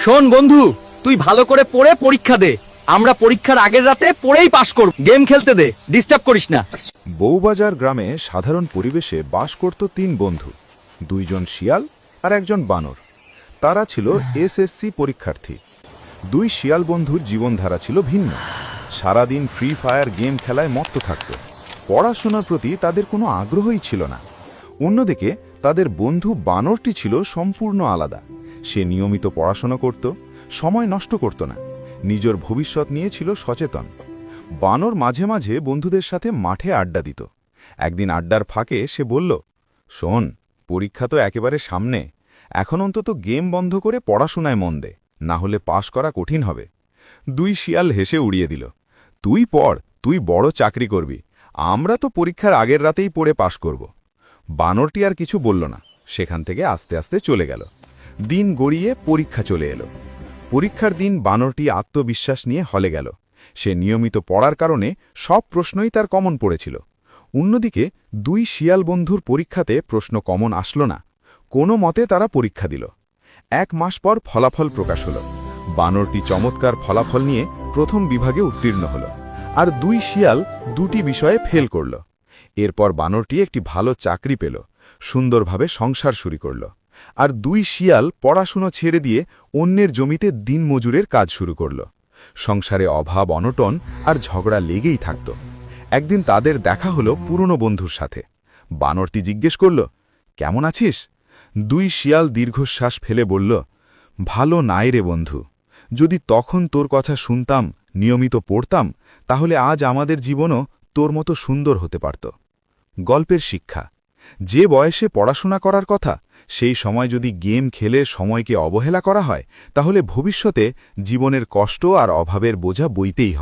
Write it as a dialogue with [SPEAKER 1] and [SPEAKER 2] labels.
[SPEAKER 1] শোন বন্ধু, তুই ভালো করে পড়ে পরীক্ষা দে। আমরা পরীক্ষার আগের রাতে পড়েই পাশ করব। গেম খেলতে দে, ডিস্টার্ব করিস না।
[SPEAKER 2] বউবাজার গ্রামে সাধারণ পরিবেশে বাস করত তিন বন্ধু, দুইজন শিয়াল আর একজন বানর। তারা ছিল এসএসসি পরীক্ষার্থী। দুই শিয়াল বন্ধুর জীবনধারা ছিল ভিন্ন। সারাদিন ফ্রি ফায়ার গেম খেলায় মত্ত থাকত। পড়াশোনার প্রতি তাদের কোনো আগ্রহই ছিল না। অন্যদিকে তাদের বন্ধু বানরটি ছিল সম্পূর্ণ আলাদা। সে নিয়মিত পড়াশোনা করত, সময় নষ্ট করত না, নিজের ভবিষ্যৎ নিয়ে ছিল সচেতন। বানর মাঝে মাঝে বন্ধুদের সাথে মাঠে আড্ডা দিত। একদিন আড্ডার ফাঁকে সে বলল, শোন, পরীক্ষা তো একেবারে সামনে, এখন অন্তত গেম বন্ধ করে পড়াশোনায় মন দে, না হলে পাশ করা কঠিন হবে। দুই শিয়াল হেসে উড়িয়ে দিল, তুই পড়, তুই বড় চাকরি করবি, আমরা তো পরীক্ষার আগের রাতেই পড়ে পাশ করব। বানরটি আর কিছু বলল না, সেখান থেকে আস্তে আস্তে চলে গেল। দিন গড়িয়ে পরীক্ষা চলে এলো। পরীক্ষার দিন বানরটি আত্মবিশ্বাস নিয়ে হলে গেল। সে নিয়মিত পড়ার কারণে সব প্রশ্নই তার কমন পড়েছিল। অন্যদিকে দুই শিয়াল বন্ধুর পরীক্ষাতে প্রশ্ন কমন আসলো না। কোনো মতে তারা পরীক্ষা দিল। 1 মাস পর ফলাফল প্রকাশ হল। বানরটি চমৎকার ফলাফল নিয়ে প্রথম বিভাগে উত্তীর্ণ হল, আর দুই শিয়াল দুটি বিষয়ে ফেল করল। এরপর বানরটি একটি ভালো চাকরি পেল, সুন্দরভাবে সংসার শুরু করল। আর দুই শিয়াল পড়াশুনো ছেড়ে দিয়ে অন্যের জমিতে দিনমজুরের কাজ শুরু করল। সংসারে অভাব অনটন আর ঝগড়া লেগেই থাকত। একদিন তাদের দেখা হলো পুরনো বন্ধুর সাথে। বানরটি জিজ্ঞেস করল, কেমন আছিস? দুই শিয়াল দীর্ঘশ্বাস ফেলে বলল, ভালো নাই রে বন্ধু, যদি তখন তোর কথা শুনতাম, নিয়মিত পড়তাম, তাহলে আজ আমাদের জীবনও তোর মতো সুন্দর হতে পারত। গল্পের শিক্ষা: যে বয়সে পড়াশোনা করার কথা, সেই সময় যদি গেম খেলে সময়কে অবহেলা করা হয়, তাহলে ভবিষ্যতে জীবনের কষ্ট আর অভাবের বোঝা বইতেই হবে।